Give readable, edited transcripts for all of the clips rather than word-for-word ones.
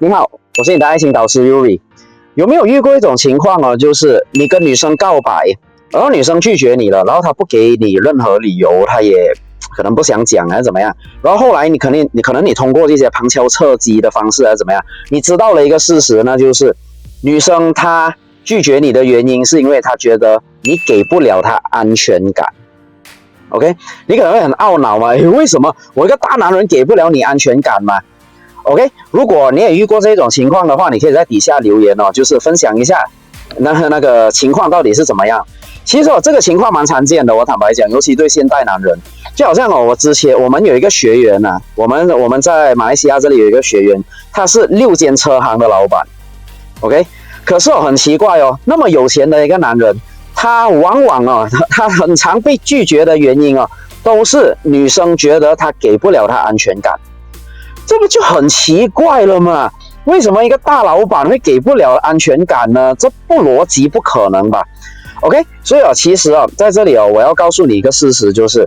你好，我是你的爱情导师 Yuri。有没有遇过一种情况哦，就是你跟女生告白，然后女生拒绝你了，然后她不给你任何理由，她也可能不想讲还是怎么样，然后后来你可能你通过这些旁敲侧击的方式还是怎么样，你知道了一个事实，那就是女生她拒绝你的原因是因为她觉得你给不了她安全感。OK， 你可能会很懊恼嘛，为什么我一个大男人给不了你安全感嘛？ OK， 如果你也遇过这种情况的话，你可以在底下留言哦，就是分享一下那个情况到底是怎么样。其实这个情况蛮常见的，我坦白讲，尤其对现代男人，就好像我们有一个学员啊，我们在马来西亚这里有一个学员，他是6间车行的老板 ，OK， 可是很奇怪哦，那么有钱的一个男人，他往往他很常被拒绝的原因都是女生觉得他给不了他安全感。这不就很奇怪了吗？为什么一个大老板会给不了安全感呢？这不逻辑，不可能吧 ？OK， 所以其实在这里我要告诉你一个事实，就是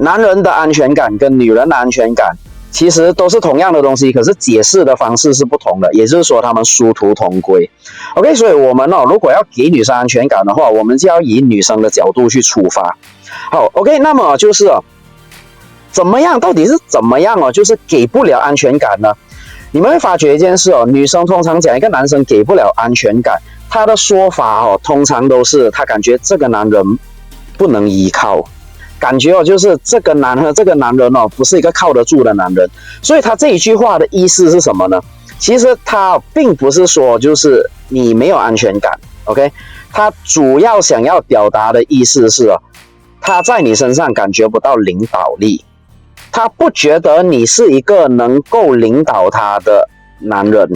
男人的安全感跟女人的安全感其实都是同样的东西，可是解释的方式是不同的，也就是说他们殊途同归。OK， 所以我们如果要给女生安全感的话，我们就要以女生的角度去出发。好 ，OK， 那么就是怎么样？到底是怎么样就是给不了安全感呢？你们会发觉一件事女生通常讲一个男生给不了安全感，他的说法通常都是他感觉这个男人不能依靠，感觉就是这个男人不是一个靠得住的男人。所以他这一句话的意思是什么呢？其实他并不是说就是你没有安全感 ，OK？ 他主要想要表达的意思是他在你身上感觉不到领导力。他不觉得你是一个能够领导他的男人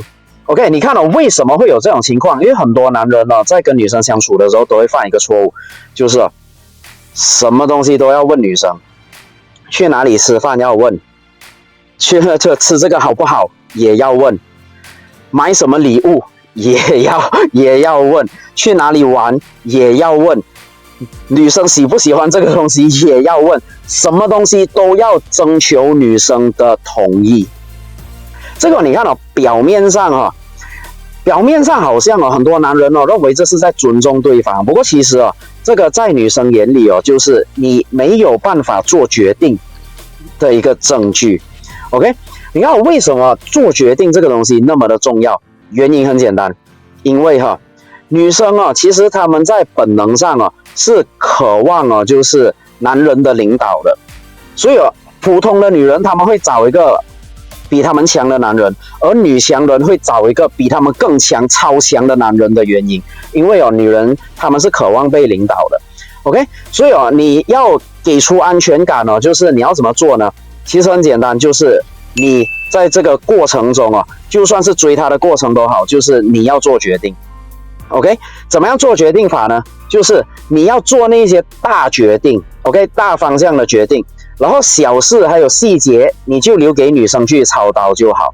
，OK？ 你看为什么会有这种情况？因为很多男人在跟女生相处的时候都会犯一个错误，就是什么东西都要问女生，去哪里吃饭要问，去吃这个好不好也要问，买什么礼物也要问，去哪里玩也要问。女生喜不喜欢这个东西也要问，什么东西都要征求女生的同意。这个你看表面上好像很多男人认为这是在尊重对方，不过其实这个在女生眼里就是你没有办法做决定的一个证据。OK， 你看为什么做决定这个东西那么的重要？原因很简单，因为女生其实她们在本能上是渴望就是男人的领导的，所以普通的女人她们会找一个比她们强的男人，而女强人会找一个比她们更强、超强的男人的原因，因为女人她们是渴望被领导的。OK， 所以你要给出安全感就是你要怎么做呢？其实很简单，就是你在这个过程中就算是追她的过程都好，就是你要做决定。OK， 怎么样做决定法呢？就是你要做那些大决定 ，OK， 大方向的决定，然后小事还有细节，你就留给女生去操刀就好。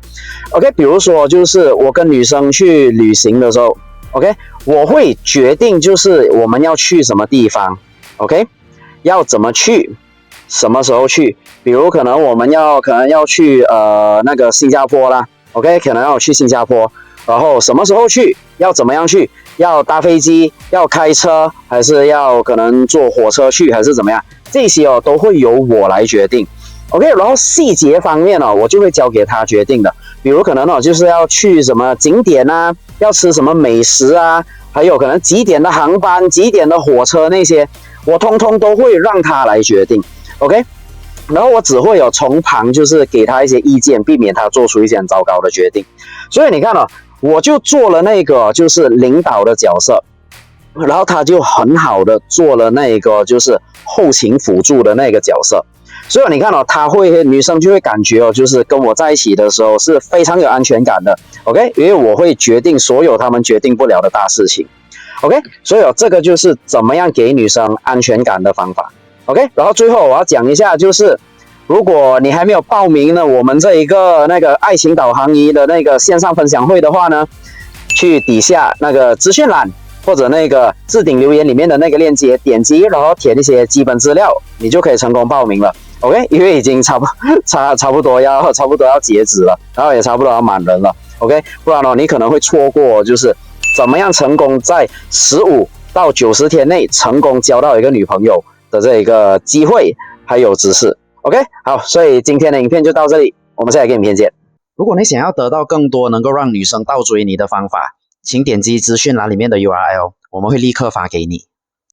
OK， 比如说就是我跟女生去旅行的时候 ，OK， 我会决定就是我们要去什么地方 ，OK， 要怎么去，什么时候去。比如可能要去那个新加坡啦 ，OK， 可能要去新加坡，然后什么时候去，要怎么样去。要搭飞机，要开车，还是要可能坐火车去，还是怎么样？这些都会由我来决定。OK， 然后细节方面我就会交给他决定的。比如可能就是要去什么景点啊，要吃什么美食啊，还有可能几点的航班、几点的火车那些，我通通都会让他来决定。OK， 然后我只会从旁就是给他一些意见，避免他做出一些很糟糕的决定。所以你看我就做了那个就是领导的角色，然后他就很好的做了那个就是后勤辅助的那个角色。所以你看女生就会感觉就是跟我在一起的时候是非常有安全感的 ，OK， 因为我会决定所有他们决定不了的大事情 ，OK， 所以这个就是怎么样给女生安全感的方法 ，OK， 然后最后我要讲一下就是。如果你还没有报名呢，我们这一个那个爱情导航仪的那个线上分享会的话呢，去底下那个资讯栏或者那个置顶留言里面的那个链接点击，然后填一些基本资料，你就可以成功报名了。OK， 因为已经差不多要截止了，然后也差不多要满人了。OK， 不然你可能会错过就是怎么样成功在15到90天内成功交到一个女朋友的这一个机会还有知识。OK， 好，所以今天的影片就到这里，我们下一个影片见。如果你想要得到更多能够让女生倒追你的方法，请点击资讯栏里面的 URL， 我们会立刻发给你。